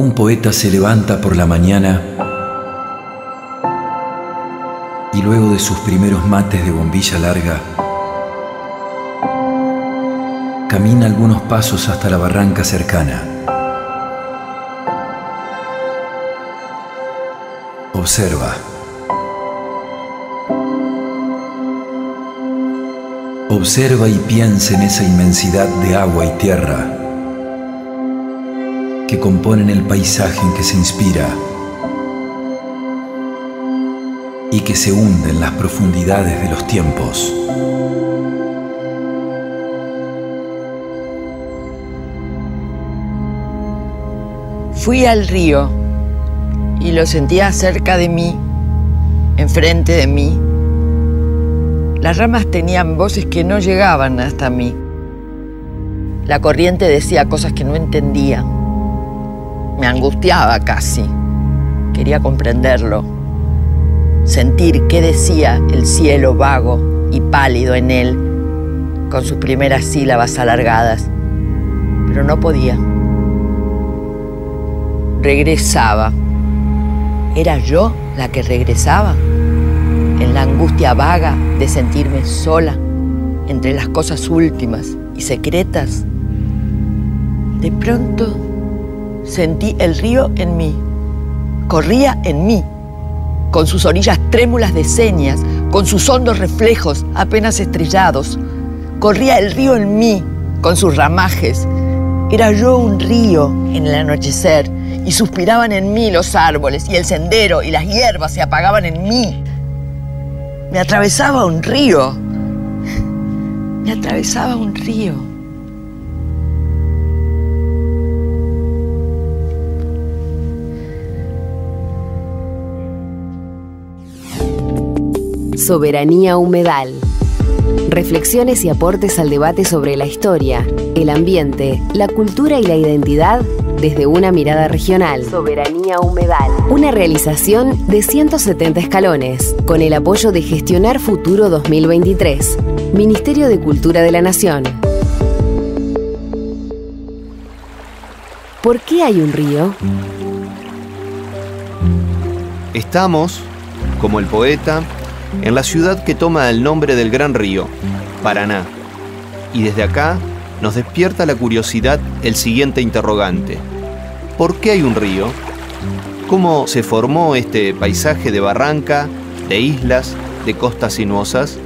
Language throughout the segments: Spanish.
Un poeta se levanta por la mañana y luego de sus primeros mates de bombilla larga, camina algunos pasos hasta la barranca cercana. Observa. Observa y piensa en esa inmensidad de agua y tierra que componen el paisaje en que se inspira y que se hunde en las profundidades de los tiempos. Fui al río y lo sentía cerca de mí, enfrente de mí. Las ramas tenían voces que no llegaban hasta mí. La corriente decía cosas que no entendía. Me angustiaba casi. Quería comprenderlo. Sentir qué decía el cielo vago y pálido en él, con sus primeras sílabas alargadas. Pero no podía. Regresaba. ¿Era yo la que regresaba? En la angustia vaga de sentirme sola entre las cosas últimas y secretas. De pronto sentí el río en mí, corría en mí, con sus orillas trémulas de señas, con sus hondos reflejos apenas estrellados. Corría el río en mí, con sus ramajes. Era yo un río en el anochecer, y suspiraban en mí los árboles, y el sendero y las hierbas se apagaban en mí. Me atravesaba un río. Me atravesaba un río. Soberanía humedal. Reflexiones y aportes al debate sobre la historia, el ambiente, la cultura y la identidad desde una mirada regional. Soberanía humedal. Una realización de 170 escalones, con el apoyo de Gestionar Futuro 2023, Ministerio de Cultura de la Nación. ¿Por qué hay un río? Estamos, como el poeta, en la ciudad que toma el nombre del gran río, Paraná. Y desde acá nos despierta la curiosidad el siguiente interrogante. ¿Por qué hay un río? ¿Cómo se formó este paisaje de barranca, de islas, de costas sinuosas?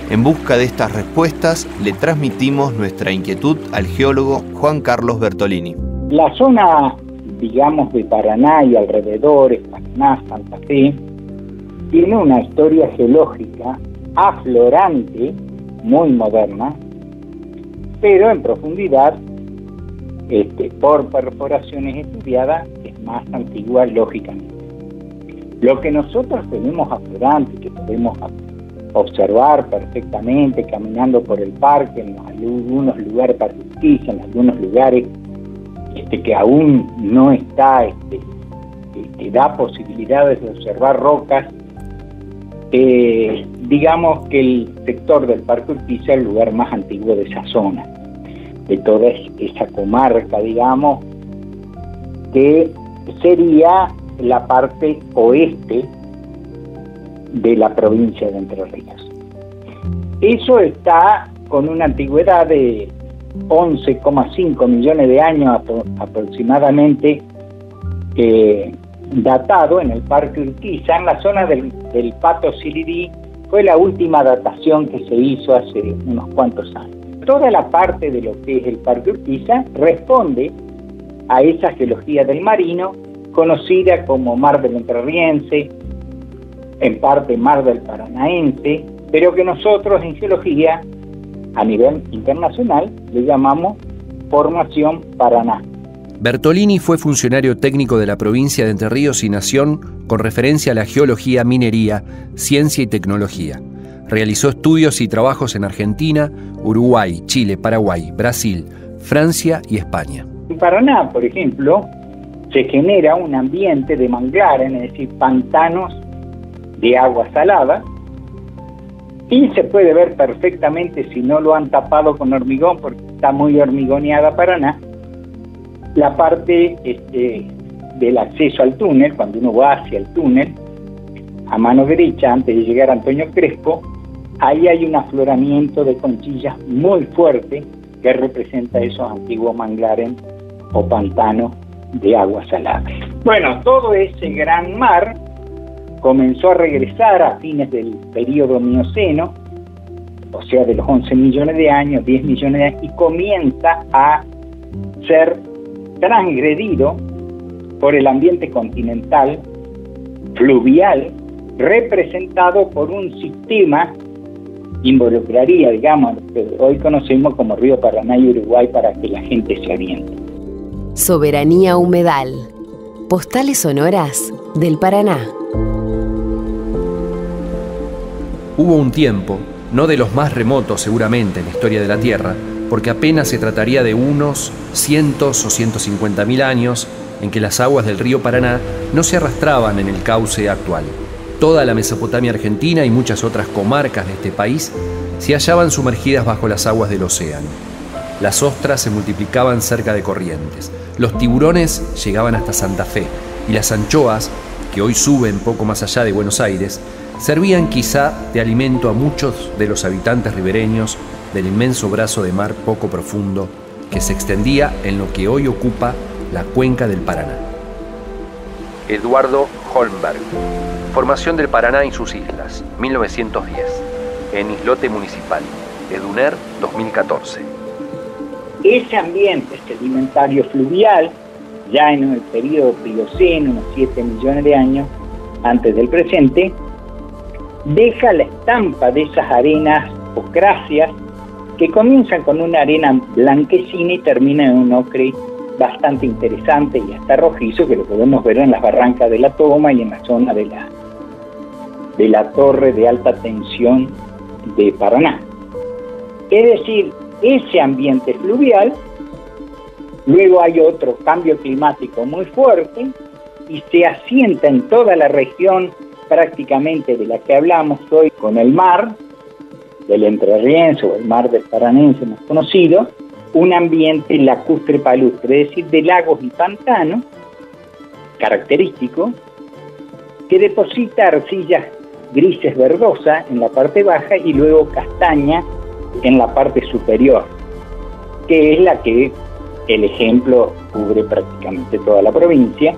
En busca de estas respuestas le transmitimos nuestra inquietud al geólogo Juan Carlos Bertolini. La zona, digamos, de Paraná y alrededores, Paraná, Santa Fe, tiene una historia geológica aflorante, muy moderna, pero en profundidad, por perforaciones estudiadas, es más antigua lógicamente. Lo que nosotros tenemos aflorante, que podemos observar perfectamente caminando por el parque, en algunos lugares particulares, en algunos lugares que aún no está, que da posibilidades de observar rocas. Digamos que el sector del Parque Urquiza es el lugar más antiguo de esa zona, de toda esa comarca, digamos, que sería la parte oeste de la provincia de Entre Ríos. Eso está con una antigüedad de 11,5 millones de años aproximadamente, datado en el Parque Urquiza, en la zona del Pato Silirí. Fue la última datación que se hizo hace unos cuantos años. Toda la parte de lo que es el Parque Urquiza responde a esa geología del marino, conocida como Mar del Entrerriense, en parte Mar del Paranaense, pero que nosotros en geología, a nivel internacional, le llamamos Formación Paraná. Bertolini fue funcionario técnico de la provincia de Entre Ríos y Nación con referencia a la geología, minería, ciencia y tecnología. Realizó estudios y trabajos en Argentina, Uruguay, Chile, Paraguay, Brasil, Francia y España. En Paraná, por ejemplo, se genera un ambiente de manglares, es decir, pantanos de agua salada, y se puede ver perfectamente, si no lo han tapado con hormigón, porque está muy hormigoneada Paraná, la parte del acceso al túnel, cuando uno va hacia el túnel, a mano derecha, antes de llegar a Antonio Crespo, ahí hay un afloramiento de conchillas muy fuerte que representa esos antiguos manglares o pantanos de agua salada. Bueno, todo ese gran mar comenzó a regresar a fines del periodo Mioceno, o sea, de los 11 millones de años, 10 millones de años, y comienza a ser transgredido por el ambiente continental fluvial, representado por un sistema, involucraría, digamos, lo que hoy conocemos como Río Paraná y Uruguay, para que la gente se oriente. Soberanía Humedal. Postales sonoras del Paraná. Hubo un tiempo, no de los más remotos seguramente en la historia de la Tierra, porque apenas se trataría de unos cientos o 150.000 años en que las aguas del río Paraná no se arrastraban en el cauce actual. Toda la Mesopotamia argentina y muchas otras comarcas de este país se hallaban sumergidas bajo las aguas del océano. Las ostras se multiplicaban cerca de Corrientes, los tiburones llegaban hasta Santa Fe y las anchoas, que hoy suben poco más allá de Buenos Aires, servían quizá de alimento a muchos de los habitantes ribereños del inmenso brazo de mar poco profundo que se extendía en lo que hoy ocupa la cuenca del Paraná. Eduardo Holmberg. Formación del Paraná y sus islas, 1910. En Islote Municipal. Eduner, 2014. Ese ambiente sedimentario fluvial, ya en el periodo Plioceno, unos 7 millones de años antes del presente, deja la estampa de esas arenas ocráceas que comienzan con una arena blanquecina y terminan en un ocre bastante interesante y hasta rojizo, que lo podemos ver en las barrancas de la Toma y en la zona de la torre de alta tensión de Paraná. Es decir, ese ambiente fluvial, luego hay otro cambio climático muy fuerte y se asienta en toda la región prácticamente de la que hablamos hoy, con el mar del Entrerriense o el mar del Paranense más conocido, un ambiente lacustre palustre, es decir, de lagos y pantanos característico, que deposita arcillas grises verdosas en la parte baja y luego castaña en la parte superior, que es la que el ejemplo cubre prácticamente toda la provincia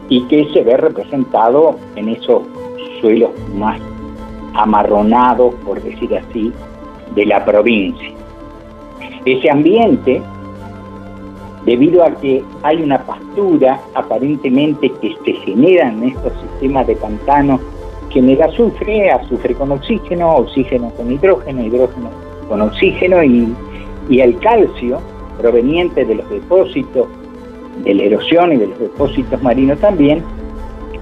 y que se ve representado en esos suelos más amarronados, por decir así, de la provincia. Ese ambiente, debido a que hay una pastura aparentemente que se genera en estos sistemas de pantanos, genera azufre con oxígeno, oxígeno con hidrógeno, hidrógeno con oxígeno y el calcio proveniente de los depósitos de la erosión y de los depósitos marinos también,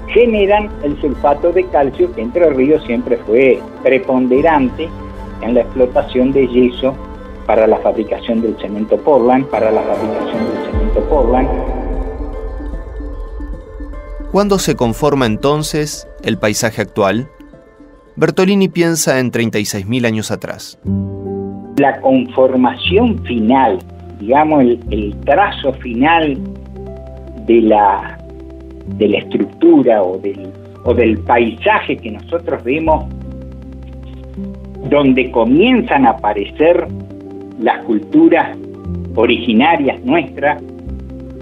generan el sulfato de calcio, que Entre Ríos siempre fue preponderante en la explotación de yeso para la fabricación del cemento Portland, ¿Cuándo se conforma entonces el paisaje actual? Bertolini piensa en 36.000 años atrás. La conformación final, digamos el trazo final de la estructura o del paisaje que nosotros vemos, donde comienzan a aparecer las culturas originarias nuestras,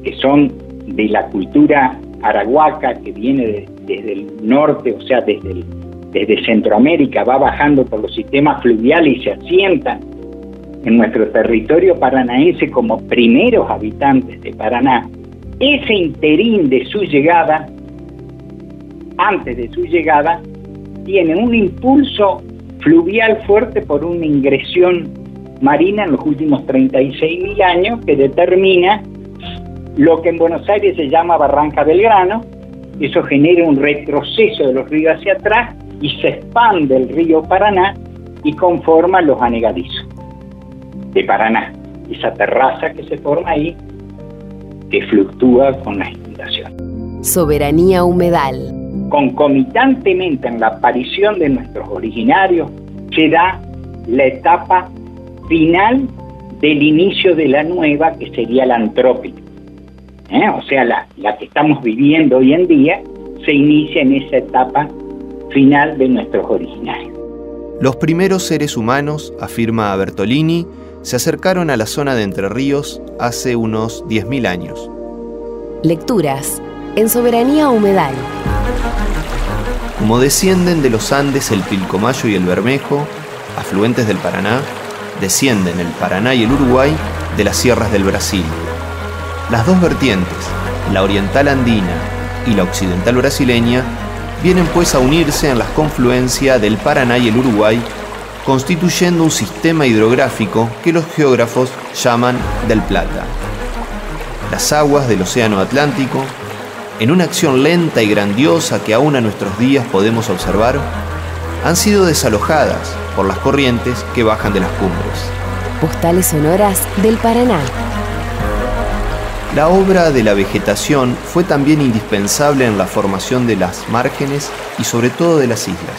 que son de la cultura arahuaca, que viene desde el norte, o sea, desde Centroamérica, va bajando por los sistemas fluviales y se asientan en nuestro territorio paranaense como primeros habitantes de Paraná. Ese interín de su llegada, antes de su llegada, tiene un impulso fluvial fuerte por una ingresión marina en los últimos 36.000 años que determina lo que en Buenos Aires se llama Barranca del Grano. Eso genera un retroceso de los ríos hacia atrás y se expande el río Paraná y conforma los anegadizos de Paraná, esa terraza que se forma ahí, que fluctúa con las inundaciones. Soberanía Humedal. Concomitantemente en la aparición de nuestros originarios se da la etapa final del inicio de la nueva, que sería la antrópica. O sea, la que estamos viviendo hoy en día se inicia en esa etapa final de nuestros originarios. Los primeros seres humanos, afirma Bertolini, se acercaron a la zona de Entre Ríos hace unos 10.000 años. Lecturas en Soberanía Humedal. Como descienden de los Andes el Pilcomayo y el Bermejo, afluentes del Paraná, descienden el Paraná y el Uruguay de las sierras del Brasil. Las dos vertientes, la oriental andina y la occidental brasileña, vienen pues a unirse en la confluencia del Paraná y el Uruguay, constituyendo un sistema hidrográfico que los geógrafos llaman del Plata. Las aguas del Océano Atlántico, en una acción lenta y grandiosa que aún a nuestros días podemos observar, han sido desalojadas por las corrientes que bajan de las cumbres. Postales sonoras del Paraná. La obra de la vegetación fue también indispensable en la formación de las márgenes y sobre todo de las islas.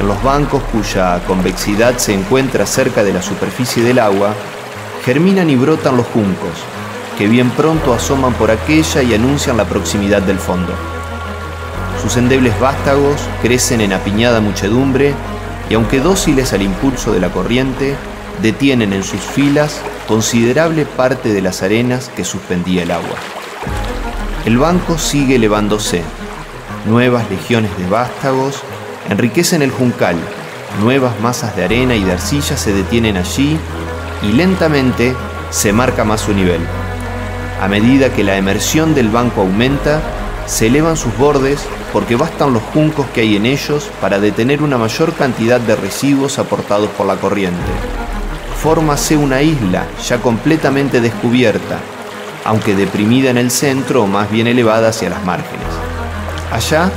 En los bancos cuya convexidad se encuentra cerca de la superficie del agua, germinan y brotan los juncos, que bien pronto asoman por aquella y anuncian la proximidad del fondo. Sus endebles vástagos crecen en apiñada muchedumbre y, aunque dóciles al impulso de la corriente, detienen en sus filas considerable parte de las arenas que suspendía el agua. El banco sigue elevándose. Nuevas legiones de vástagos enriquecen el juncal, nuevas masas de arena y de arcilla se detienen allí y lentamente se marca más su nivel. A medida que la emersión del banco aumenta, se elevan sus bordes porque bastan los juncos que hay en ellos para detener una mayor cantidad de residuos aportados por la corriente. Fórmase una isla ya completamente descubierta, aunque deprimida en el centro o más bien elevada hacia las márgenes. Allá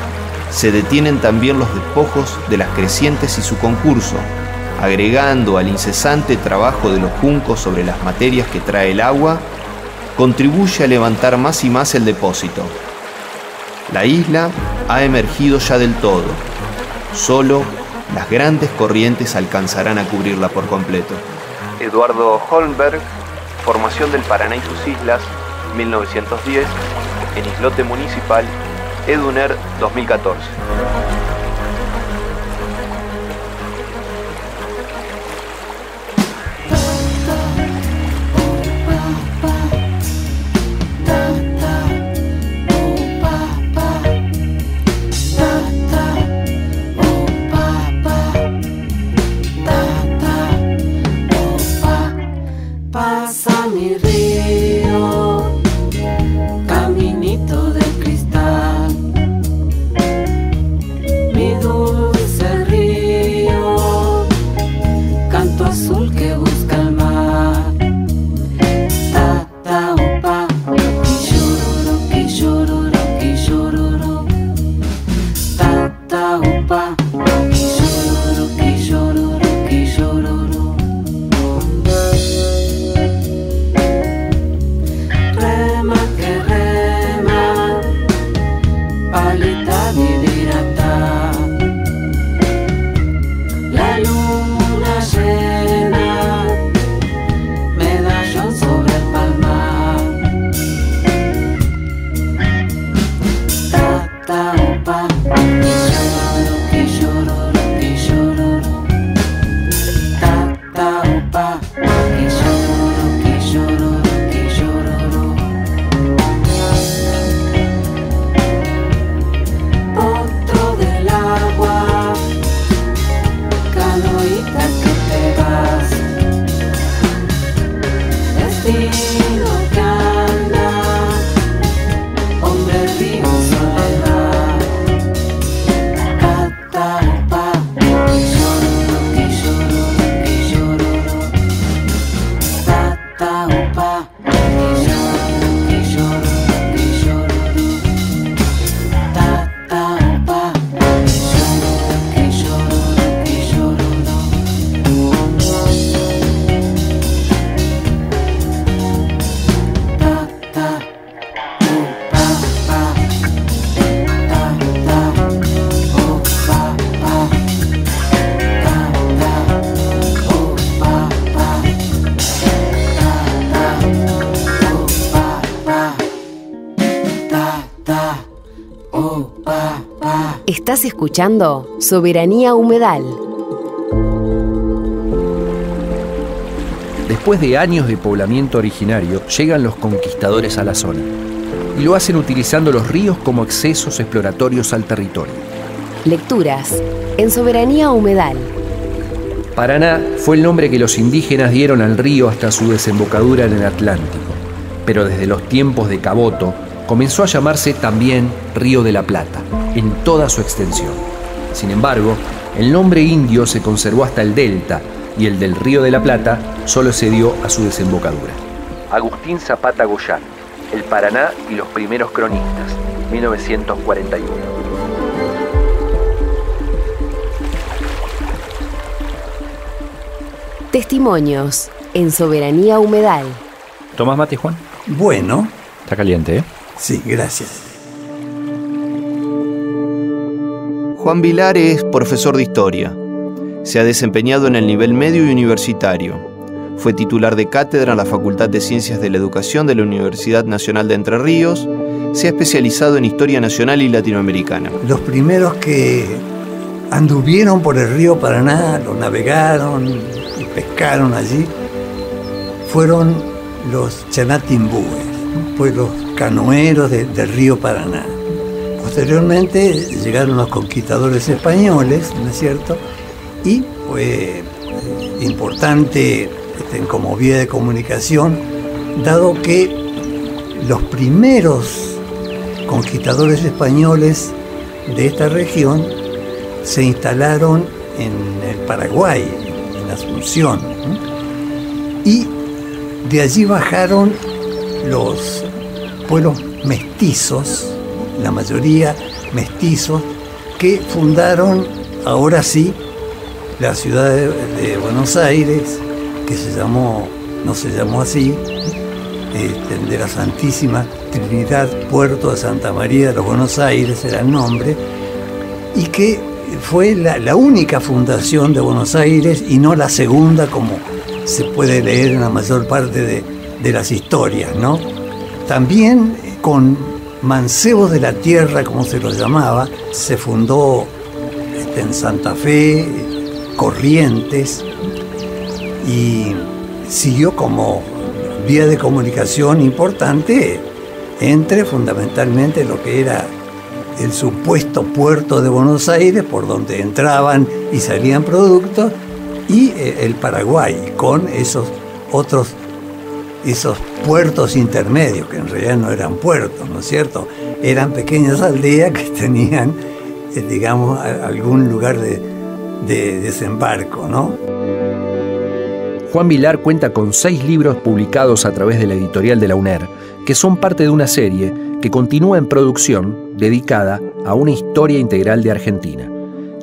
se detienen también los despojos de las crecientes y su concurso, agregando al incesante trabajo de los juncos sobre las materias que trae el agua, contribuye a levantar más y más el depósito. La isla ha emergido ya del todo. Solo las grandes corrientes alcanzarán a cubrirla por completo. Eduardo Holmberg, Formación del Paraná y sus islas, 1910, en Islote Municipal, Eduner 2014. Pasa mi río, caminito de cristal. Estás escuchando Soberanía Humedal. Después de años de poblamiento originario, llegan los conquistadores a la zona y lo hacen utilizando los ríos como accesos exploratorios al territorio. Lecturas en Soberanía Humedal. Paraná fue el nombre que los indígenas dieron al río hasta su desembocadura en el Atlántico, pero desde los tiempos de Caboto comenzó a llamarse también Río de la Plata, en toda su extensión. Sin embargo, el nombre indio se conservó hasta el delta y el del Río de la Plata solo se dio a su desembocadura. Agustín Zapata Goyán, El Paraná y los primeros cronistas, 1941. Testimonios en Soberanía Humedal. ¿Tomás mate, Juan? Bueno. Está caliente, ¿eh? Sí, gracias. Juan Vilar es profesor de historia. Se ha desempeñado en el nivel medio y universitario. Fue titular de cátedra en la Facultad de Ciencias de la Educación de la Universidad Nacional de Entre Ríos. Se ha especializado en historia nacional y latinoamericana. Los primeros que anduvieron por el río Paraná, lo navegaron y pescaron allí, fueron los chanatimbúes, pueblos canoeros del río Paraná. Posteriormente llegaron los conquistadores españoles, ¿no es cierto? Y fue importante como vía de comunicación, dado que los primeros conquistadores españoles de esta región se instalaron en el Paraguay, en Asunción, y de allí bajaron los pueblos mestizos, la mayoría mestizos, que fundaron, ahora sí, la ciudad de Buenos Aires, que no se llamó así, de la Santísima Trinidad, Puerto de Santa María de los Buenos Aires era el nombre, y que fue la única fundación de Buenos Aires y no la segunda, como se puede leer en la mayor parte de las historias, ¿no? También con mancebos de la tierra, como se los llamaba, se fundó en Santa Fe, Corrientes, y siguió como vía de comunicación importante entre fundamentalmente lo que era el supuesto puerto de Buenos Aires, por donde entraban y salían productos, y el Paraguay, con esos puertos intermedios, que en realidad no eran puertos, ¿no es cierto? Eran pequeñas aldeas que tenían, digamos, algún lugar de desembarco, ¿no? Juan Vilar cuenta con 6 libros publicados a través de la editorial de la UNER, que son parte de una serie que continúa en producción dedicada a una historia integral de Argentina.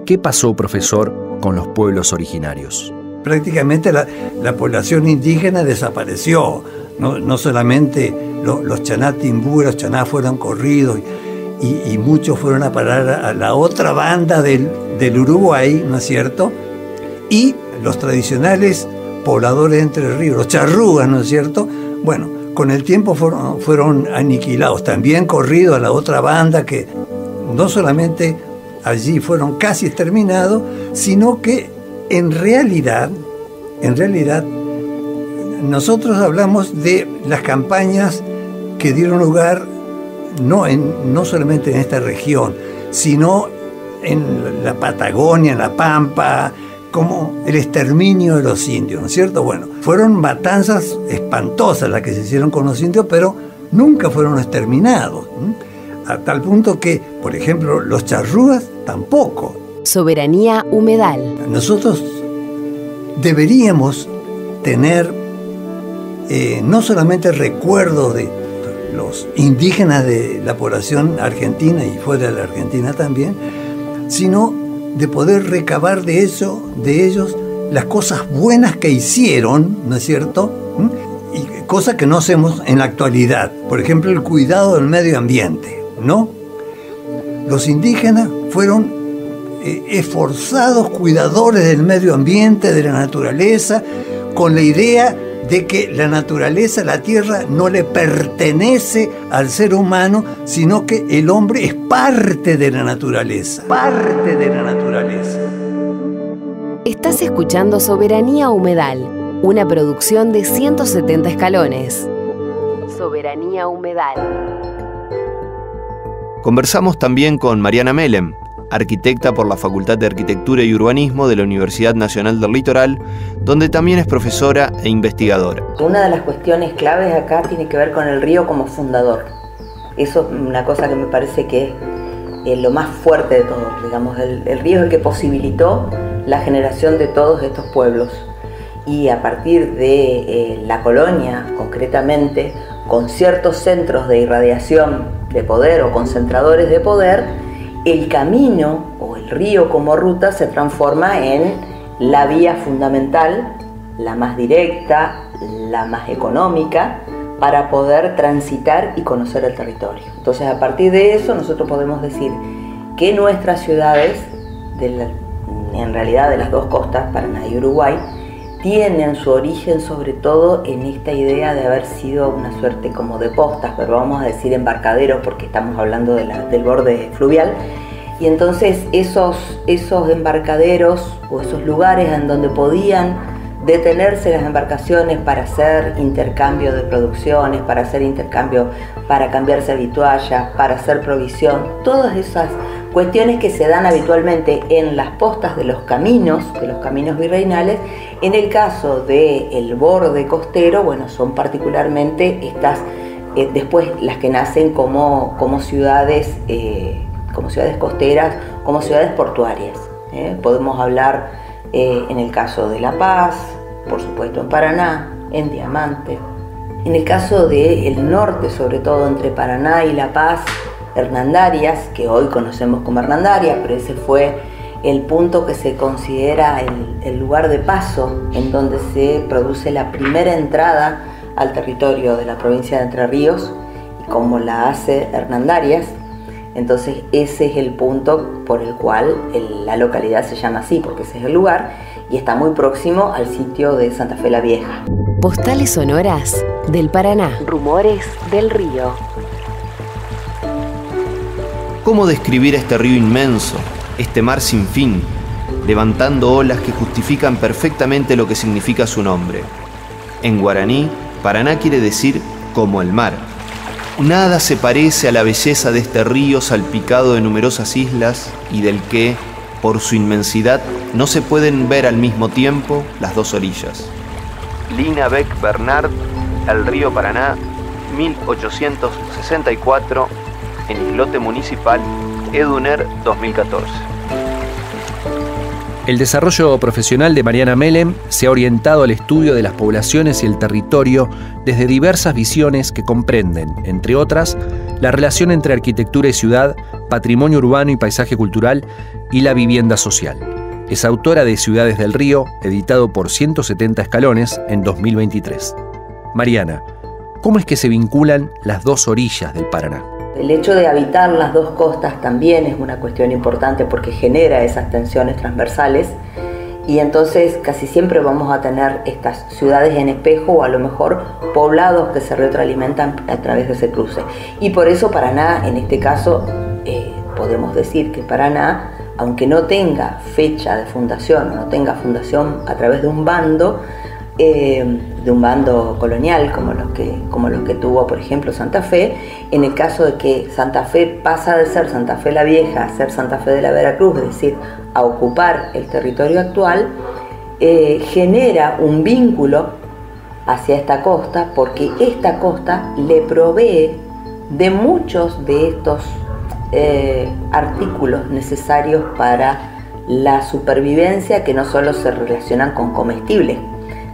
¿Qué pasó, profesor, con los pueblos originarios? Prácticamente la población indígena desapareció. No solamente los chanatimbú, los chaná fueron corridos y muchos fueron a parar a la otra banda del Uruguay, ¿no es cierto? Y los tradicionales pobladores de Entre Ríos, los charrúas, ¿no es cierto? Bueno, con el tiempo fueron aniquilados, también corridos a la otra banda, que no solamente allí fueron casi exterminados, sino que en realidad nosotros hablamos de las campañas que dieron lugar no solamente en esta región, sino en la Patagonia, en la Pampa, como el exterminio de los indios, ¿no es cierto? Bueno, fueron matanzas espantosas las que se hicieron con los indios, pero nunca fueron exterminados, a tal punto que, por ejemplo, los charrúas tampoco. Soberanía Humedal. Nosotros deberíamos tener no solamente recuerdos de los indígenas de la población argentina y fuera de la Argentina también, sino de poder recabar de ellos las cosas buenas que hicieron, ¿no es cierto? Y cosas que no hacemos en la actualidad. Por ejemplo, el cuidado del medio ambiente, ¿no? Los indígenas fueron esforzados cuidadores del medio ambiente, de la naturaleza, con la idea de que la naturaleza, la tierra, no le pertenece al ser humano, sino que el hombre es parte de la naturaleza. Parte de la naturaleza. Estás escuchando Soberanía Humedal, una producción de 170 escalones. Soberanía Humedal. Conversamos también con Mariana Melem, arquitecta por la Facultad de Arquitectura y Urbanismo de la Universidad Nacional del Litoral, donde también es profesora e investigadora. Una de las cuestiones claves acá tiene que ver con el río como fundador. Eso es una cosa que me parece que es lo más fuerte de todo. Digamos, el río es el que posibilitó la generación de todos estos pueblos. Y a partir de la colonia, concretamente, con ciertos centros de irradiación de poder o concentradores de poder, el camino o el río como ruta se transforma en la vía fundamental, la más directa, la más económica, para poder transitar y conocer el territorio. Entonces, a partir de eso, nosotros podemos decir que nuestras ciudades, en realidad de las dos costas, Paraná y Uruguay, tienen su origen sobre todo en esta idea de haber sido una suerte como de postas, pero vamos a decir embarcaderos porque estamos hablando del borde fluvial. Y entonces esos embarcaderos o esos lugares en donde podían detenerse las embarcaciones para hacer intercambio de producciones, para hacer intercambio, para cambiarse vitualla, para hacer provisión, todas esas cuestiones que se dan habitualmente en las postas de los caminos virreinales. En el caso del borde costero, bueno, son particularmente estas, después las que nacen como ciudades costeras, como ciudades portuarias. Podemos hablar en el caso de La Paz, por supuesto en Paraná, en Diamante. En el caso del norte, sobre todo entre Paraná y La Paz, Hernandarias, que hoy conocemos como Hernandarias, pero ese fue el punto que se considera el lugar de paso en donde se produce la primera entrada al territorio de la provincia de Entre Ríos, y como la hace Hernandarias, entonces ese es el punto por el cual la localidad se llama así, porque ese es el lugar y está muy próximo al sitio de Santa Fe la Vieja. Postales sonoras del Paraná. Rumores del río. ¿Cómo describir este río inmenso, este mar sin fin, levantando olas que justifican perfectamente lo que significa su nombre? En guaraní, Paraná quiere decir como el mar. Nada se parece a la belleza de este río salpicado de numerosas islas y del que, por su inmensidad, no se pueden ver al mismo tiempo las dos orillas. Lina Beck Bernard, El río Paraná, 1864, en Islote Municipal, Eduner 2014. El desarrollo profesional de Mariana Melem se ha orientado al estudio de las poblaciones y el territorio desde diversas visiones que comprenden, entre otras, la relación entre arquitectura y ciudad, patrimonio urbano y paisaje cultural y la vivienda social. Es autora de Ciudades del Río, editado por 170 escalones en 2023. Mariana, ¿cómo es que se vinculan las dos orillas del Paraná? El hecho de habitar las dos costas también es una cuestión importante porque genera esas tensiones transversales y entonces casi siempre vamos a tener estas ciudades en espejo o a lo mejor poblados que se retroalimentan a través de ese cruce. Y por eso Paraná, en este caso, podemos decir que Paraná, aunque no tenga fecha de fundación, no tenga fundación a través de un bando colonial como los que tuvo, por ejemplo, Santa Fe, en el caso de que Santa Fe pasa de ser Santa Fe la Vieja a ser Santa Fe de la Veracruz, es decir, a ocupar el territorio actual, genera un vínculo hacia esta costa porque esta costa le provee de muchos de estos artículos necesarios para la supervivencia, que no solo se relacionan con comestibles,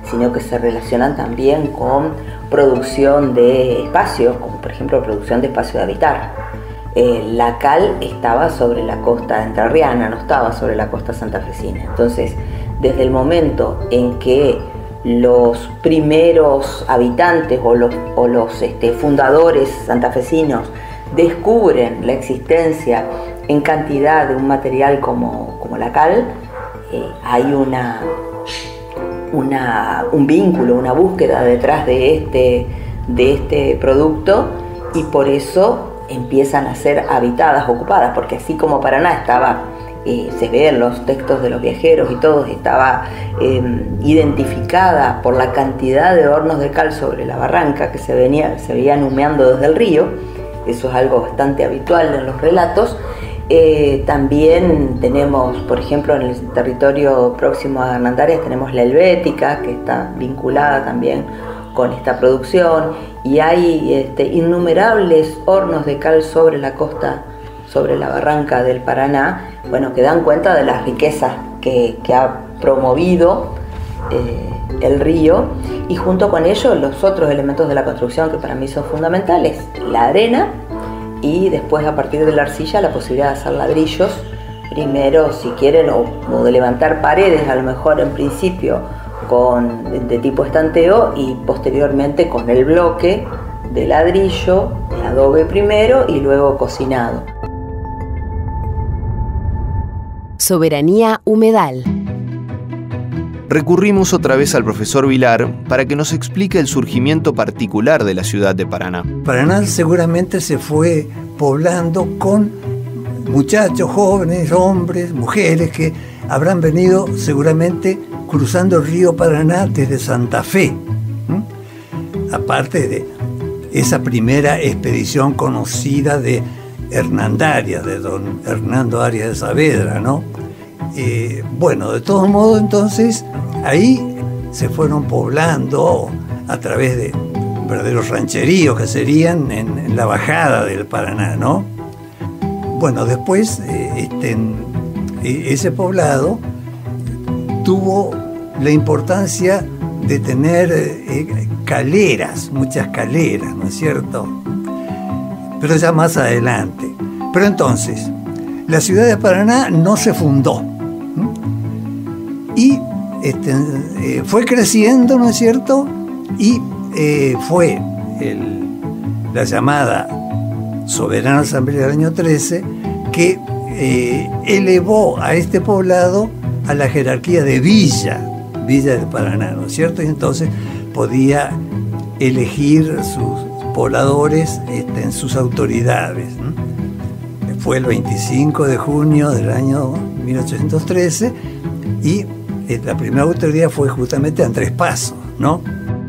sino que se relacionan también con producción de espacios, como por ejemplo producción de espacio de habitar. La cal estaba sobre la costa entrerriana, no estaba sobre la costa santafesina. Entonces, desde el momento en que los primeros habitantes o los fundadores santafesinos descubren la existencia en cantidad de un material como la cal, hay un vínculo, una búsqueda detrás de este producto, y por eso empiezan a ser habitadas, ocupadas, porque así como Paraná estaba, se ve en los textos de los viajeros y todos, estaba identificada por la cantidad de hornos de cal sobre la barranca que se veían humeando desde el río. Eso es algo bastante habitual en los relatos. También tenemos, por ejemplo, en el territorio próximo a Hernandarias tenemos la Helvética, que está vinculada también con esta producción, y hay innumerables hornos de cal sobre la costa, sobre la barranca del Paraná, bueno, que dan cuenta de las riquezas que ha promovido el río, y junto con ello los otros elementos de la construcción que para mí son fundamentales: la arena, y después, a partir de la arcilla, la posibilidad de hacer ladrillos, primero, si quieren, o de levantar paredes, a lo mejor en principio de tipo estanteo, y posteriormente con el bloque de ladrillo, de adobe primero y luego cocinado. Soberanía humedal. Recurrimos otra vez al profesor Vilar para que nos explique el surgimiento particular de la ciudad de Paraná. Paraná seguramente se fue poblando con muchachos, jóvenes, hombres, mujeres que habrán venido seguramente cruzando el río Paraná desde Santa Fe. Aparte de esa primera expedición conocida de Hernandarias, de don Hernando Arias de Saavedra, ¿no? Bueno, de todos modos, entonces, ahí se fueron poblando a través de verdaderos rancheríos que serían en la bajada del Paraná, ¿no? Bueno, después ese poblado tuvo la importancia de tener caleras, muchas caleras, ¿no es cierto? Pero ya más adelante. Pero entonces, la ciudad de Paraná no se fundó. Y fue creciendo, ¿no es cierto? Y fue la llamada Soberana Asamblea del año 13 que elevó a este poblado a la jerarquía de Villa del Paraná, ¿no es cierto? Y entonces podía elegir sus pobladores en sus autoridades, ¿no? Fue el 25 de junio del año 1813 y la primera autoridad fue justamente Andrés Paso, ¿no?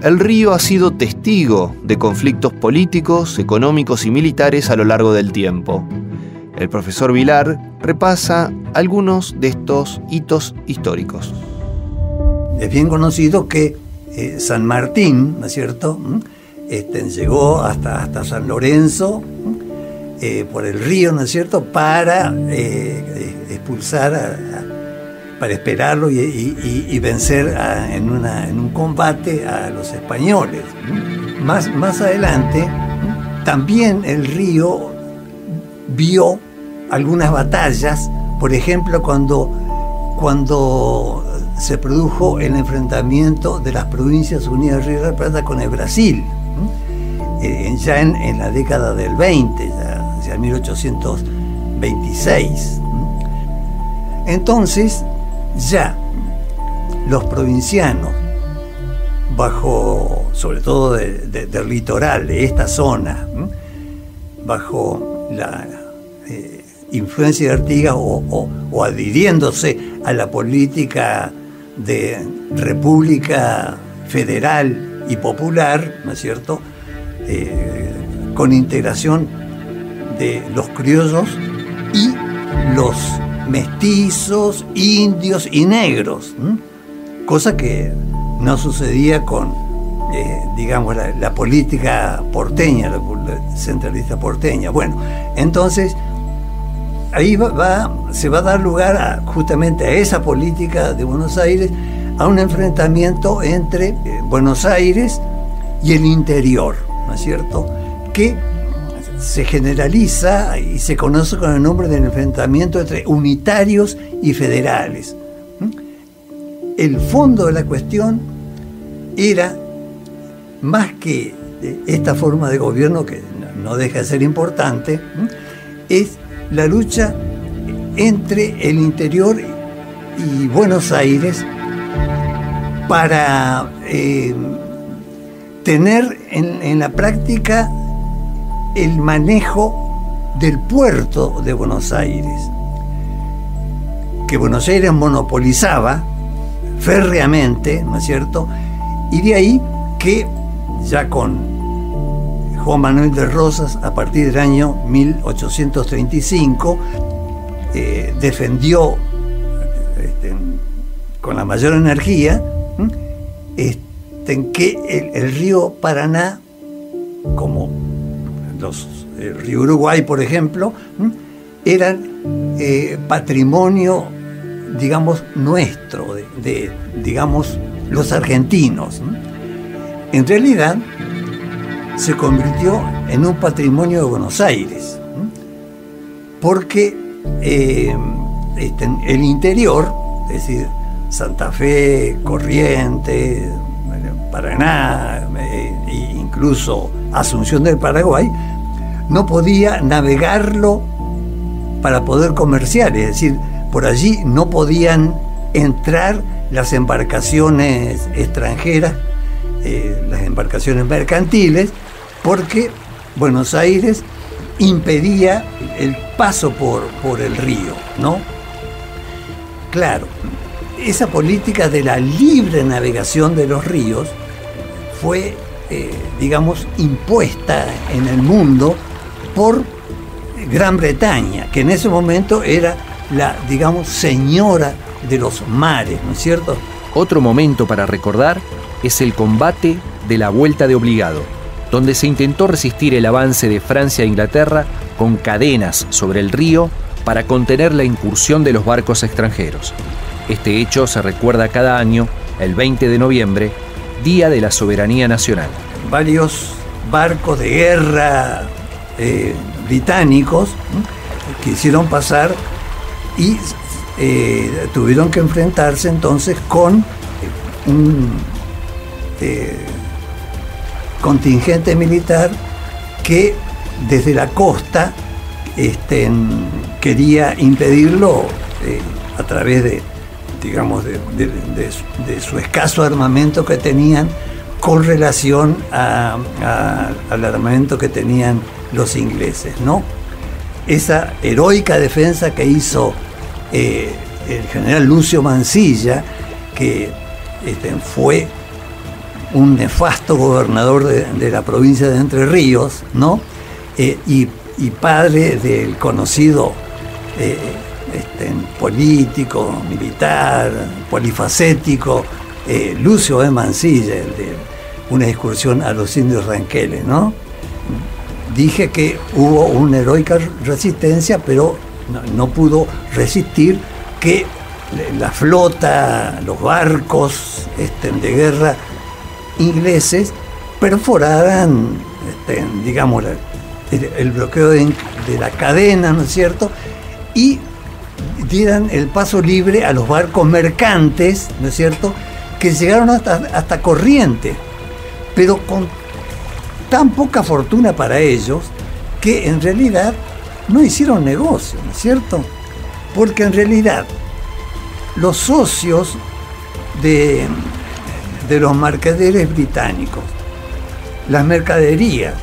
El río ha sido testigo de conflictos políticos, económicos y militares a lo largo del tiempo. El profesor Vilar repasa algunos de estos hitos históricos. Es bien conocido que San Martín, ¿no es cierto?, llegó hasta San Lorenzo por el río, ¿no es cierto?, para expulsar, para esperarlo y vencer en un combate a los españoles. Más adelante, también el río vio algunas batallas, por ejemplo, cuando se produjo el enfrentamiento de las Provincias Unidas de Río de la Plata con el Brasil, ya en la década del 20, ya hacia 1826. Entonces, ya los provincianos, sobre todo del litoral, de esta zona, bajo la influencia de Artigas o adhiriéndose a la política de república federal y popular, ¿no es cierto?, con integración de los criollos y los mestizos, indios y negros, cosa que no sucedía con, digamos, la política porteña, la centralista porteña. Bueno, entonces ahí se va a dar lugar justamente a esa política de Buenos Aires, a un enfrentamiento entre Buenos Aires y el interior, ¿no es cierto?, que se generaliza y se conoce con el nombre del enfrentamiento entre unitarios y federales. El fondo de la cuestión era, más que esta forma de gobierno que no deja de ser importante, es la lucha entre el interior y Buenos Aires para tener en la práctica el manejo del puerto de Buenos Aires, que Buenos Aires monopolizaba férreamente, ¿no es cierto? Y de ahí que ya con Juan Manuel de Rosas, a partir del año 1835, defendió con la mayor energía que el río Paraná, como el río Uruguay, por ejemplo, eran patrimonio, digamos, nuestro, de digamos, los argentinos. En realidad, se convirtió en un patrimonio de Buenos Aires, porque el interior, es decir, Santa Fe, Corrientes, Paraná, e incluso Asunción del Paraguay, no podía navegarlo para poder comerciar, es decir, por allí no podían entrar las embarcaciones extranjeras, las embarcaciones mercantiles, porque Buenos Aires impedía el paso por el río, ¿no? Claro, esa política de la libre navegación de los ríos fue, digamos, impuesta en el mundo por Gran Bretaña, que en ese momento era la, digamos, señora de los mares, ¿no es cierto? Otro momento para recordar es el combate de la Vuelta de Obligado, donde se intentó resistir el avance de Francia e Inglaterra con cadenas sobre el río para contener la incursión de los barcos extranjeros. Este hecho se recuerda cada año, el 20 de noviembre, Día de la Soberanía Nacional. Varios barcos de guerra británicos quisieron pasar y tuvieron que enfrentarse entonces con un contingente militar que desde la costa quería impedirlo a través de, digamos, de su escaso armamento que tenían con relación al armamento que tenían los ingleses, ¿no? Esa heroica defensa que hizo el general Lucio Mansilla, que fue un nefasto gobernador de la provincia de Entre Ríos, ¿no? Y padre del conocido político, militar, polifacético, Lucio B. Mansilla, el de una excursión a los indios ranqueles, ¿no? Dije que hubo una heroica resistencia, pero no pudo resistir que la flota, los barcos de guerra ingleses perforaran, digamos, el bloqueo de la cadena, ¿no es cierto? Y dieran el paso libre a los barcos mercantes, ¿no es cierto?, que llegaron hasta Corrientes, pero con tan poca fortuna para ellos que en realidad no hicieron negocio, ¿no es cierto? Porque en realidad los socios de los mercaderes británicos, las mercaderías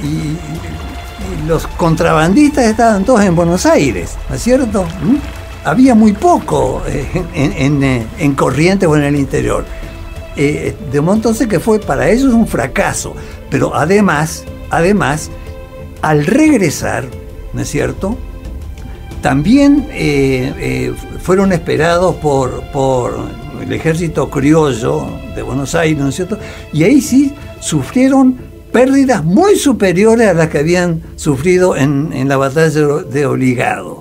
y los contrabandistas estaban todos en Buenos Aires, ¿no es cierto? Había muy poco en Corrientes o en el interior. De modo entonces que fue para ellos un fracaso, pero además, al regresar, ¿no es cierto?, también fueron esperados por el ejército criollo de Buenos Aires, ¿no es cierto?, y ahí sí sufrieron pérdidas muy superiores a las que habían sufrido en la batalla de Obligado.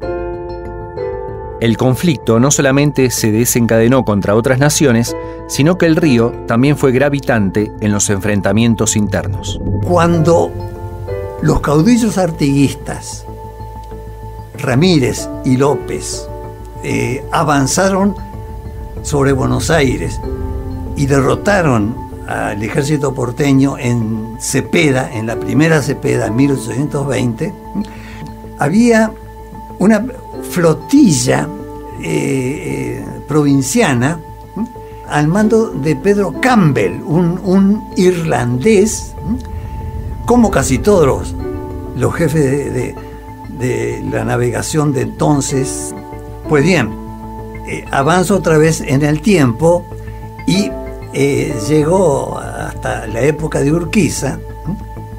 El conflicto no solamente se desencadenó contra otras naciones, sino que el río también fue gravitante en los enfrentamientos internos. Cuando los caudillos artiguistas, Ramírez y López, avanzaron sobre Buenos Aires y derrotaron al ejército porteño en Cepeda, en la primera Cepeda, en 1820, había una flotilla provinciana al mando de Pedro Campbell, un irlandés, como casi todos los jefes de la navegación de entonces. Pues bien, avanzo otra vez en el tiempo y llegó hasta la época de Urquiza,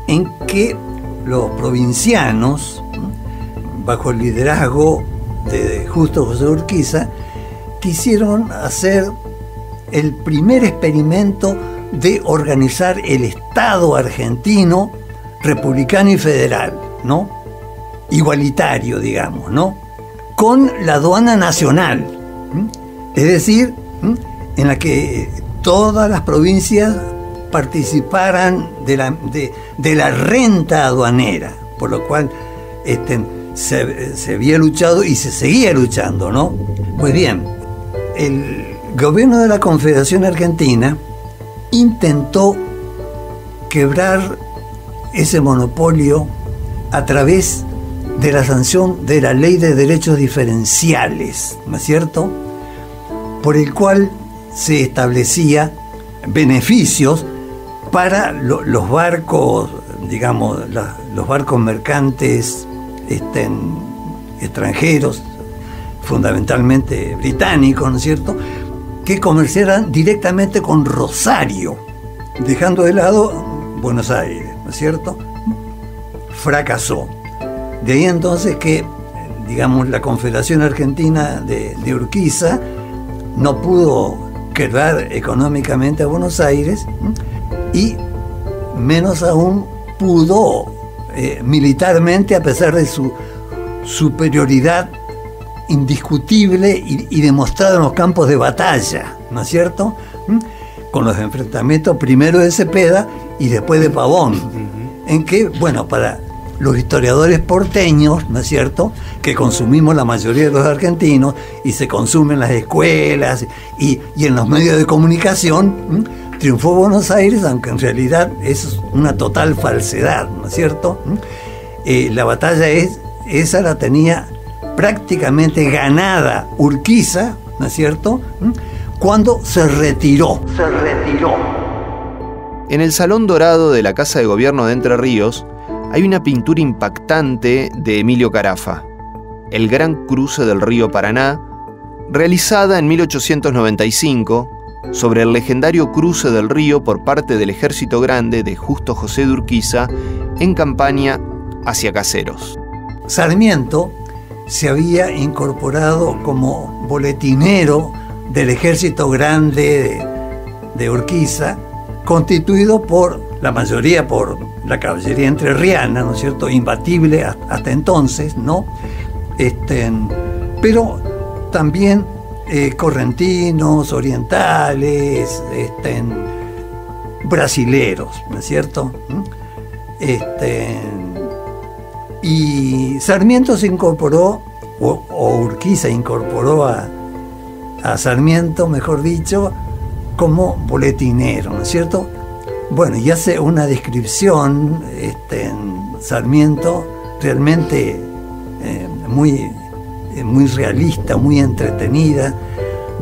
en que los provincianos, bajo el liderazgo de Justo José Urquiza, quisieron hacer el primer experimento de organizar el Estado argentino republicano y federal, ¿no? Igualitario, digamos, ¿no? Con la aduana nacional, es decir, en la que todas las provincias participaran de la renta aduanera, por lo cual se había luchado y se seguía luchando, ¿no? Pues bien, el gobierno de la Confederación Argentina intentó quebrar ese monopolio a través de la sanción de la Ley de Derechos Diferenciales, ¿no es cierto?, por el cual se establecía beneficios para los barcos, digamos, los barcos mercantes extranjeros, fundamentalmente británicos, ¿no es cierto?, que comerciaran directamente con Rosario, dejando de lado Buenos Aires, ¿no es cierto? Fracasó. De ahí entonces que, digamos, la Confederación Argentina de Urquiza no pudo quebrar económicamente a Buenos Aires y menos aún pudo militarmente, a pesar de su superioridad indiscutible y demostrada en los campos de batalla, ¿no es cierto?, con los enfrentamientos primero de Cepeda y después de Pavón, en que, bueno, para los historiadores porteños, ¿no es cierto?, que consumimos la mayoría de los argentinos y se consumen en las escuelas y en los medios de comunicación, triunfó Buenos Aires, aunque en realidad es una total falsedad, ¿no es cierto? La batalla esa la tenía prácticamente ganada Urquiza, ¿no es cierto?, cuando se retiró. En el Salón Dorado de la Casa de Gobierno de Entre Ríos hay una pintura impactante de Emilio Carafa, El Gran Cruce del Río Paraná, realizada en 1895 sobre el legendario cruce del río por parte del Ejército Grande de Justo José de Urquiza en campaña hacia Caseros. Sarmiento se había incorporado como boletinero del Ejército Grande de Urquiza, constituido por la mayoría por la caballería entrerriana, ¿no es cierto?, imbatible hasta entonces, ¿no? Pero también correntinos, orientales, brasileros, ¿no es cierto? Y Sarmiento se incorporó, o Urquiza incorporó a Sarmiento, mejor dicho, como boletinero, ¿no es cierto? Bueno, y hace una descripción Sarmiento realmente muy realista, muy entretenida,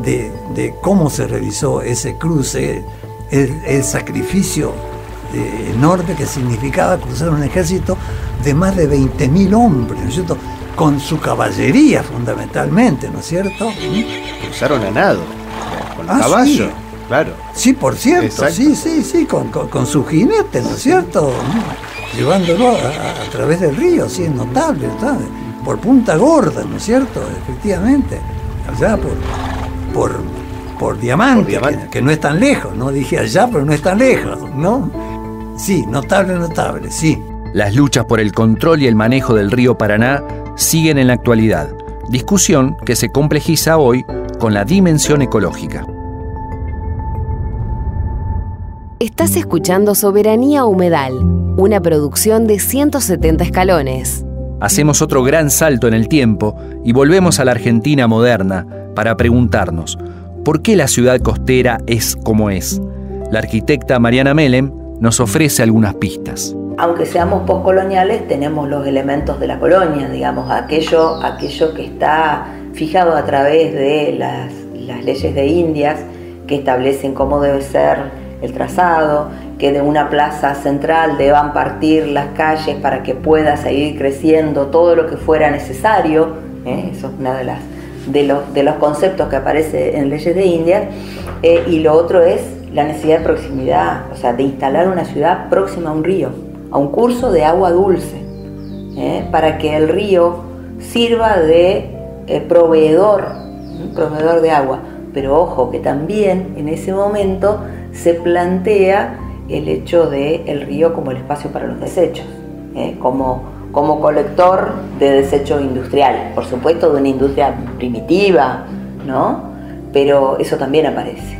de cómo se realizó ese cruce, el sacrificio enorme que significaba cruzar un ejército de más de 20.000 hombres, ¿no es cierto?, con su caballería fundamentalmente, ¿no es cierto? Cruzaron a nado, con los caballos, sí. Claro. Sí, por cierto, exacto. Sí, con su jinete, ¿no es cierto?, llevándolo a través del río, sí, es notable, ¿sabes?, por Punta Gorda, ¿no es cierto?, efectivamente, allá por Diamante, que no es tan lejos, ¿no? Dije allá, pero no es tan lejos, ¿no? Sí, notable, sí. Las luchas por el control y el manejo del río Paraná siguen en la actualidad, discusión que se complejiza hoy con la dimensión ecológica. Estás escuchando Soberanía Humedal, una producción de 170 escalones. Hacemos otro gran salto en el tiempo y volvemos a la Argentina moderna para preguntarnos, ¿por qué la ciudad costera es como es? La arquitecta Mariana Melem nos ofrece algunas pistas. Aunque seamos postcoloniales, tenemos los elementos de la colonia, digamos, aquello que está fijado a través de las leyes de Indias, que establecen cómo debe ser el trazado, que de una plaza central deban partir las calles para que pueda seguir creciendo todo lo que fuera necesario. Eso es una de los conceptos que aparece en Leyes de Indias. Y lo otro es la necesidad de proximidad, o sea, de instalar una ciudad próxima a un río, a un curso de agua dulce, para que el río sirva de proveedor de agua. Pero ojo, que también en ese momento se plantea el hecho del río como el espacio para los desechos, como colector de desechos industriales, por supuesto de una industria primitiva, ¿no? Pero eso también aparece.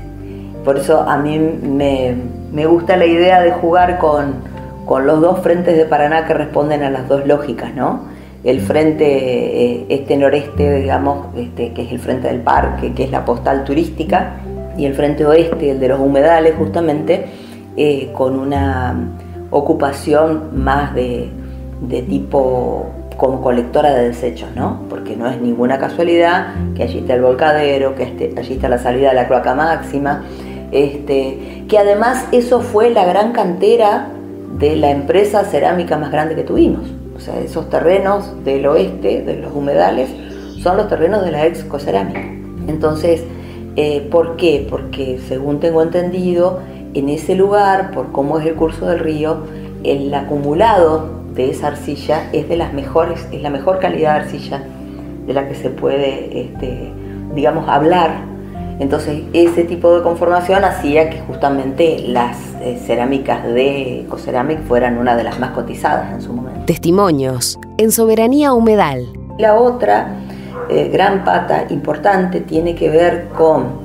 Por eso a mí me gusta la idea de jugar con los dos frentes de Paraná que responden a las dos lógicas, ¿no? El frente este-noreste, digamos, que es el frente del parque, que es la postal turística, y el frente oeste, el de los humedales, justamente, con una ocupación más de tipo como colectora de desechos, ¿no? Porque no es ninguna casualidad que allí está el volcadero, que allí está la salida de la cloaca máxima, que además eso fue la gran cantera de la empresa cerámica más grande que tuvimos. O sea, esos terrenos del oeste, de los humedales, son los terrenos de la ex Cocerámica. Entonces, ¿por qué? Porque según tengo entendido, en ese lugar, por cómo es el curso del río, el acumulado de esa arcilla es de las mejores, es la mejor calidad de arcilla de la que se puede, digamos, hablar. Entonces, ese tipo de conformación hacía que justamente las cerámicas de Cocerámica fueran una de las más cotizadas en su momento. Testimonios en Soberanía Humedal. La otra gran pata importante tiene que ver con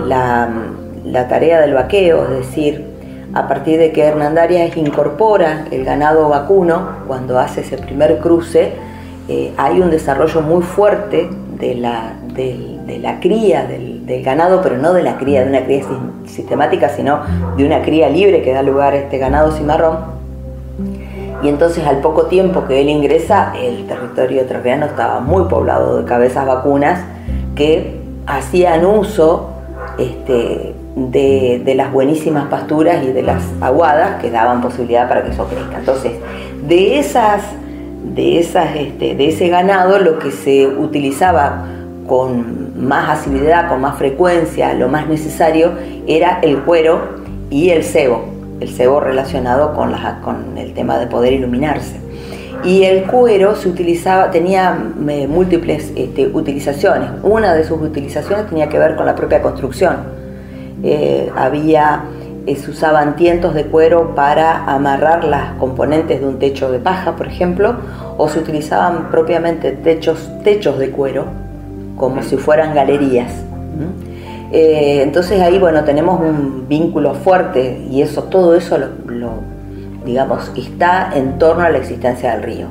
la tarea del vaqueo, es decir, a partir de que Hernandarias incorpora el ganado vacuno, cuando hace ese primer cruce, hay un desarrollo muy fuerte de la cría del ganado, pero no de una cría sistemática, sino de una cría libre que da lugar a este ganado cimarrón. Y entonces, al poco tiempo que él ingresa, el territorio entrerriano estaba muy poblado de cabezas vacunas que hacían uso de las buenísimas pasturas y de las aguadas que daban posibilidad para que eso crezca. Entonces, de ese ganado, lo que se utilizaba con más asiduidad, con más frecuencia, lo más necesario era el cuero y el cebo relacionado con el tema de poder iluminarse. Y el cuero se utilizaba, tenía múltiples utilizaciones. Una de sus utilizaciones tenía que ver con la propia construcción. Se usaban tientos de cuero para amarrar las componentes de un techo de paja, por ejemplo, o se utilizaban propiamente techos de cuero, como si fueran galerías. Entonces ahí, bueno, tenemos un vínculo fuerte y todo eso digamos, está en torno a la existencia del río.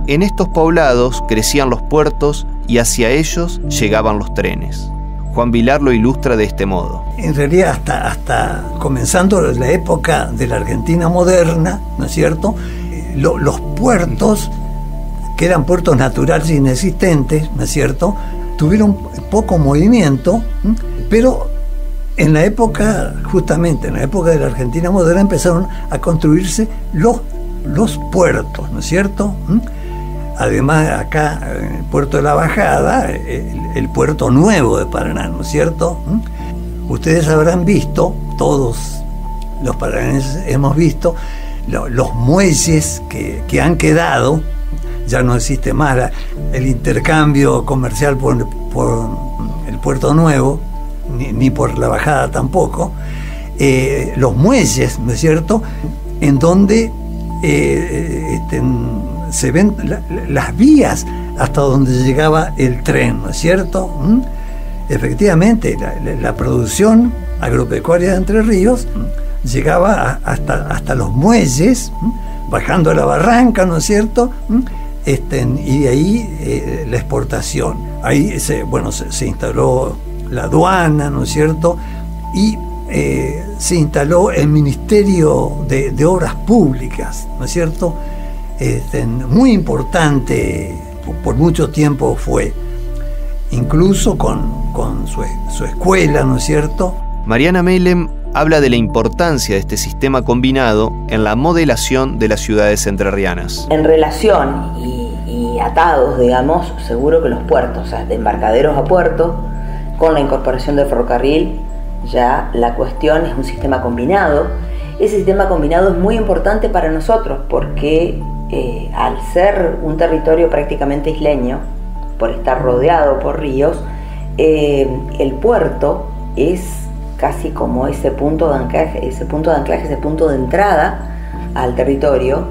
En estos poblados crecían los puertos y hacia ellos llegaban los trenes. Juan Vilar lo ilustra de este modo. En realidad, hasta comenzando la época de la Argentina moderna, ¿no es cierto?, los puertos, que eran puertos naturales inexistentes, ¿no es cierto?, tuvieron poco movimiento, pero en la época, justamente en la época de la Argentina moderna, empezaron a construirse los puertos, ¿no es cierto? Además, acá en el puerto de la Bajada, el puerto nuevo de Paraná, ¿no es cierto? Ustedes habrán visto, todos los paranaenses hemos visto, los muelles que han quedado. Ya no existe más el intercambio comercial por el puerto nuevo, ni por la Bajada tampoco. Los muelles, ¿no es cierto?, en donde se ven las vías hasta donde llegaba el tren, ¿no es cierto? Efectivamente, la producción agropecuaria de Entre Ríos llegaba hasta los muelles, bajando la barranca, ¿no es cierto?, y de ahí la exportación. Ahí se instaló la aduana, ¿no es cierto?, y se instaló el Ministerio de Obras Públicas, ¿no es cierto?, muy importante, por mucho tiempo fue. incluso con su escuela, ¿no es cierto? Mariana Meilem habla de la importancia de este sistema combinado en la modelación de las ciudades entrerrianas. En relación y atados, digamos, seguro que los puertos, o sea, de embarcaderos a puerto, con la incorporación del ferrocarril, ya la cuestión es un sistema combinado. Ese sistema combinado es muy importante para nosotros porque al ser un territorio prácticamente isleño, por estar rodeado por ríos, el puerto es casi como ese punto de anclaje, ese punto de entrada al territorio.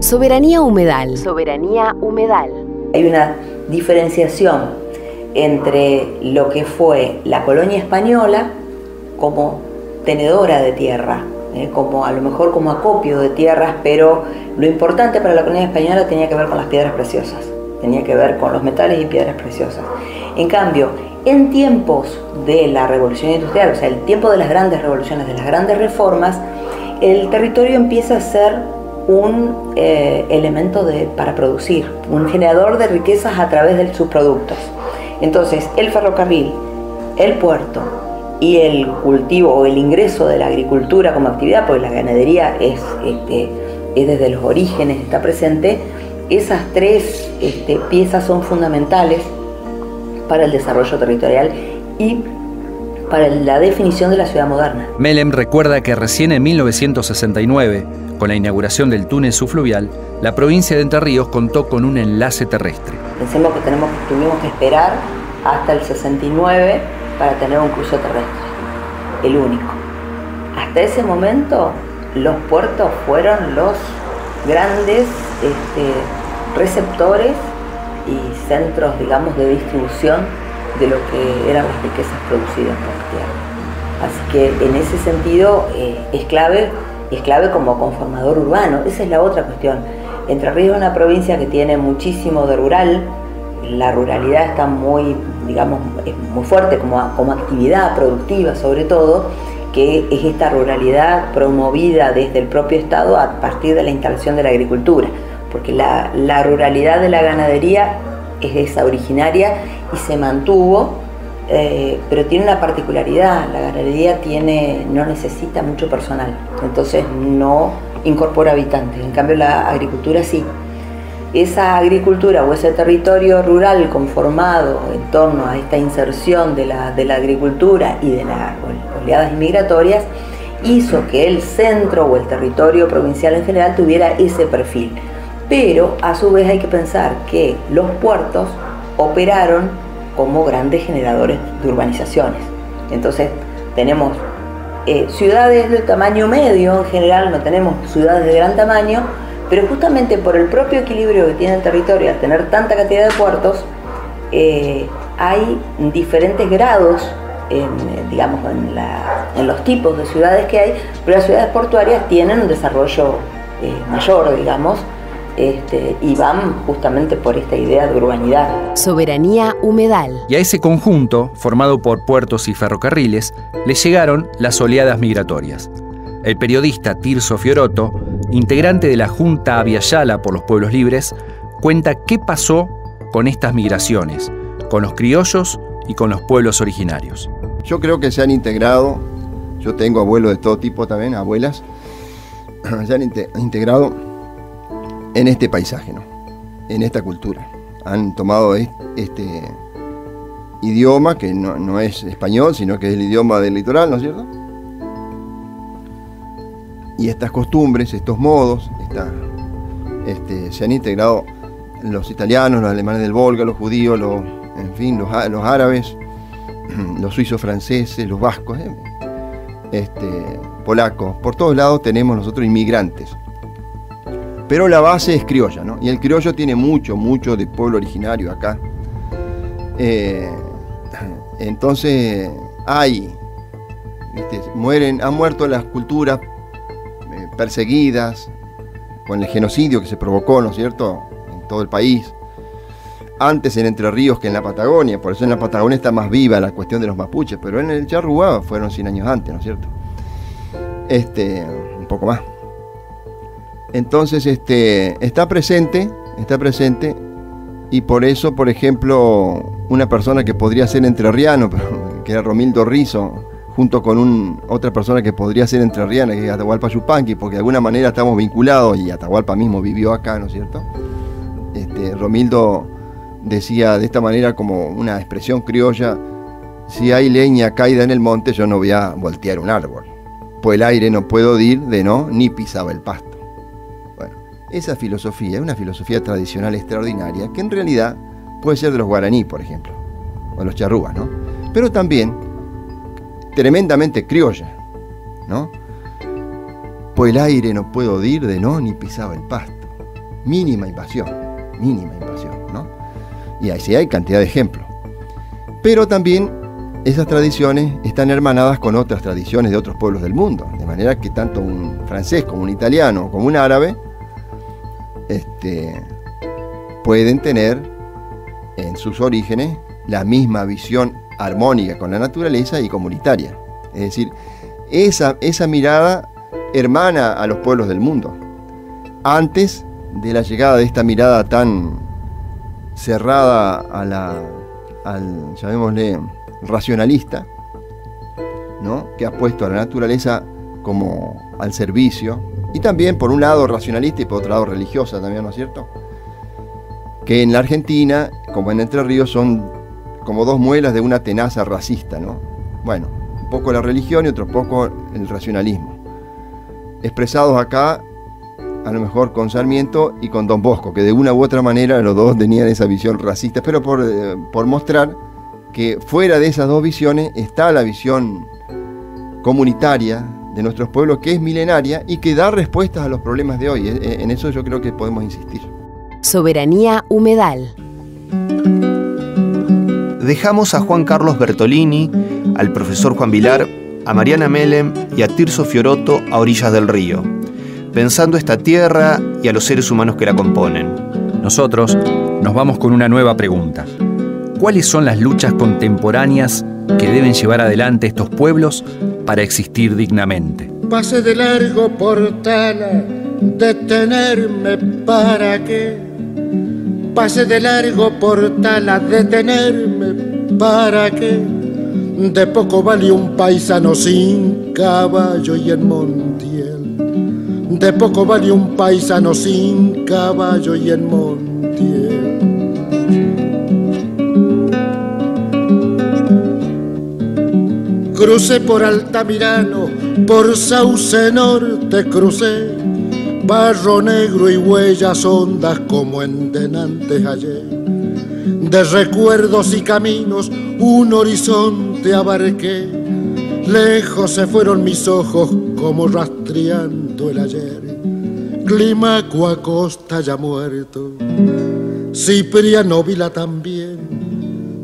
Soberanía humedal. Soberanía humedal. Hay una diferenciación entre lo que fue la colonia española como tenedora de tierra, como a lo mejor como acopio de tierras, pero lo importante para la colonia española tenía que ver con las piedras preciosas, tenía que ver con los metales y piedras preciosas. En cambio, en tiempos de la revolución industrial, o sea, el tiempo de las grandes revoluciones, de las grandes reformas, el territorio empieza a ser un elemento para producir, un generador de riquezas a través de sus productos. Entonces, el ferrocarril, el puerto y el cultivo o el ingreso de la agricultura como actividad, porque la ganadería es desde los orígenes, está presente, esas tres piezas son fundamentales para el desarrollo territorial y para la definición de la ciudad moderna. Meilem recuerda que recién en 1969, con la inauguración del túnel subfluvial, la provincia de Entre Ríos contó con un enlace terrestre. Pensemos que tuvimos que esperar hasta el 69 para tener un cruce terrestre, el único. Hasta ese momento, los puertos fueron los grandes receptores y centros, digamos, de distribución de lo que eran las riquezas producidas por tierra. Así que en ese sentido es clave como conformador urbano. Esa es la otra cuestión. Entre Ríos es una provincia que tiene muchísimo de rural. La ruralidad está muy, digamos, es muy fuerte como actividad productiva, sobre todo, que es esta ruralidad promovida desde el propio Estado a partir de la instalación de la agricultura, porque la ruralidad de la ganadería es esa originaria y se mantuvo, pero tiene una particularidad: la ganadería no necesita mucho personal, entonces no incorpora habitantes, en cambio la agricultura sí. Esa agricultura o ese territorio rural conformado en torno a esta inserción de la agricultura y de las oleadas inmigratorias hizo que el centro o el territorio provincial en general tuviera ese perfil. Pero a su vez hay que pensar que los puertos operaron como grandes generadores de urbanizaciones. Entonces tenemos ciudades de tamaño medio en general, no tenemos ciudades de gran tamaño, pero justamente por el propio equilibrio que tiene el territorio, al tener tanta cantidad de puertos, hay diferentes grados en los tipos de ciudades que hay, pero las ciudades portuarias tienen un desarrollo mayor, digamos, y van justamente por esta idea de urbanidad. Soberanía humedal. Y a ese conjunto, formado por puertos y ferrocarriles, le llegaron las oleadas migratorias. El periodista Tirso Fioroto, integrante de la Junta Abiyala por los Pueblos Libres, cuenta qué pasó con estas migraciones, con los criollos y con los pueblos originarios. Yo creo que se han integrado, yo tengo abuelos de todo tipo también, abuelas, se han integrado en este paisaje, ¿no? En esta cultura. Han tomado este idioma que no es español, sino que es el idioma del litoral, ¿no es cierto? Y estas costumbres, estos modos, se han integrado los italianos, los alemanes del Volga, los judíos, los árabes, los suizos franceses, los vascos, polacos. Por todos lados tenemos nosotros inmigrantes. Pero la base es criolla, ¿no? Y el criollo tiene mucho de pueblo originario acá. Entonces han muerto las culturas perseguidas con el genocidio que se provocó, ¿no es cierto?, en todo el país. Antes en Entre Ríos que en la Patagonia, por eso en la Patagonia está más viva la cuestión de los mapuches, pero en el Charrúa fueron 100 años antes, ¿no es cierto? Un poco más. Entonces, está presente, y por eso, por ejemplo, una persona que podría ser entrerriano, que era Romildo Rizzo, junto con otra persona que podría ser entrerriana, que es Atahualpa Yupanqui, porque de alguna manera estamos vinculados, y Atahualpa mismo vivió acá, ¿no es cierto? Romildo decía de esta manera, como una expresión criolla: si hay leña caída en el monte, yo no voy a voltear un árbol, pues el aire no puedo dir de no, ni pisaba el pasto. Bueno, esa filosofía es una filosofía tradicional extraordinaria, que en realidad puede ser de los guaraní, por ejemplo, o de los charrúas, ¿no? Pero también tremendamente criolla, ¿no? Pues el aire no puedo dir de no, ni pisaba el pasto. Mínima invasión, ¿no? Y así hay cantidad de ejemplos. Pero también esas tradiciones están hermanadas con otras tradiciones de otros pueblos del mundo, de manera que tanto un francés como un italiano como un árabe pueden tener en sus orígenes la misma visión armónica con la naturaleza y comunitaria. Es decir, esa mirada hermana a los pueblos del mundo. Antes de la llegada de esta mirada tan cerrada al llamémosle, racionalista, ¿no? Que ha puesto a la naturaleza como al servicio, y también por un lado racionalista y por otro lado religiosa también, ¿no es cierto? Que en la Argentina, como en Entre Ríos, son como dos muelas de una tenaza racista, ¿no? Bueno, un poco la religión y otro poco el racionalismo, expresados acá a lo mejor con Sarmiento y con Don Bosco, que de una u otra manera los dos tenían esa visión racista, pero por mostrar que fuera de esas dos visiones está la visión comunitaria de nuestros pueblos, que es milenaria y que da respuestas a los problemas de hoy. En eso yo creo que podemos insistir. Soberanía Humedal. Dejamos a Juan Carlos Bertolini, al profesor Juan Vilar, a Mariana Melem y a Tirso Fiorotto a orillas del río, pensando esta tierra y a los seres humanos que la componen. Nosotros nos vamos con una nueva pregunta. ¿Cuáles son las luchas contemporáneas que deben llevar adelante estos pueblos para existir dignamente? Pase de largo por Tala, detenerme para qué. Pase de largo por Tala, detenerme para qué. De poco vale un paisano sin caballo y en Montiel. De poco vale un paisano sin caballo y en Montiel. Crucé por Altamirano, por Sauce Norte crucé, barro negro y huellas hondas como en denantes ayer. De recuerdos y caminos un horizonte abarqué, lejos se fueron mis ojos como rastreando el ayer. Climaco a costa ya muerto, Cipriano Vila también,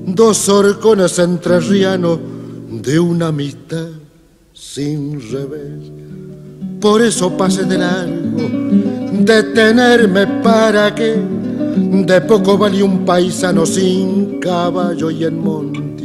dos horcones entrerrianos de una amistad sin revés. Por eso pasé de largo, detenerme para qué. De poco vale un paisano sin caballo y en Montiel.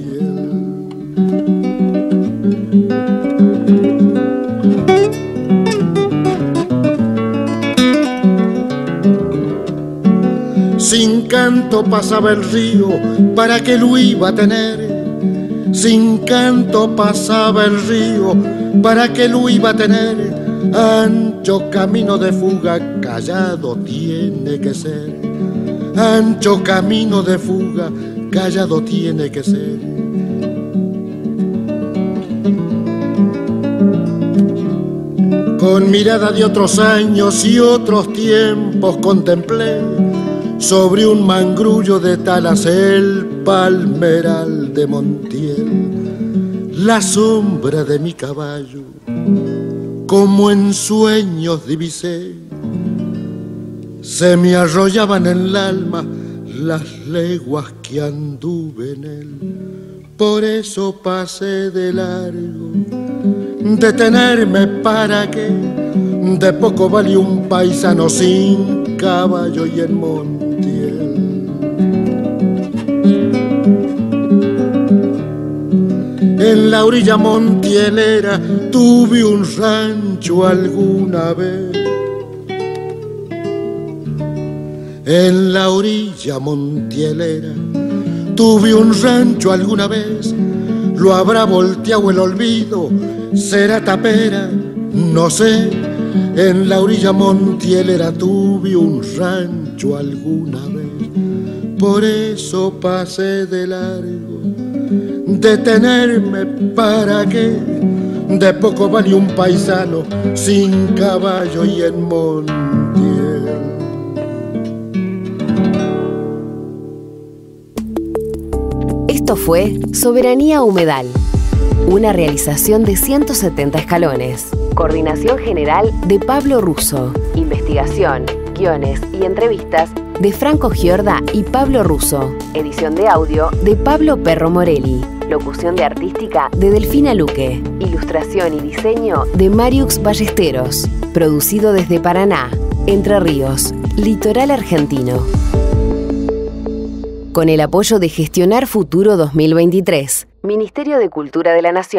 Sin canto pasaba el río, ¿para qué lo iba a tener? Sin canto pasaba el río, ¿para qué lo iba a tener? Ancho camino de fuga, callado tiene que ser. Ancho camino de fuga, callado tiene que ser. Con mirada de otros años y otros tiempos contemplé sobre un mangrullo de Talas el palmeral de Montiel, la sombra de mi caballo, como en sueños divisé. Se me arrollaban en el alma las leguas que anduve en él. Por eso pasé de largo, detenerme para qué. De poco vale un paisano sin caballo y en Montiel. En la orilla montielera tuve un rancho alguna vez. En la orilla montielera Tuve un rancho alguna vez, lo habrá volteado el olvido, será tapera, no sé. En la orilla montielera tuve un rancho alguna vez, por eso pasé de largo. Detenerme para qué, de poco vale un paisano sin caballo y en Montiel. Esto fue Soberanía Humedal, una realización de 170 escalones. Coordinación general de Pablo Russo. Investigación, guiones y entrevistas de Franco Giorda y Pablo Russo. Edición de audio de Pablo Perro Morelli. Locución de artística de Delfina Luque. Ilustración y diseño de Mariux Ballesteros. Producido desde Paraná, Entre Ríos, litoral argentino. Con el apoyo de Gestionar Futuro 2023, Ministerio de Cultura de la Nación.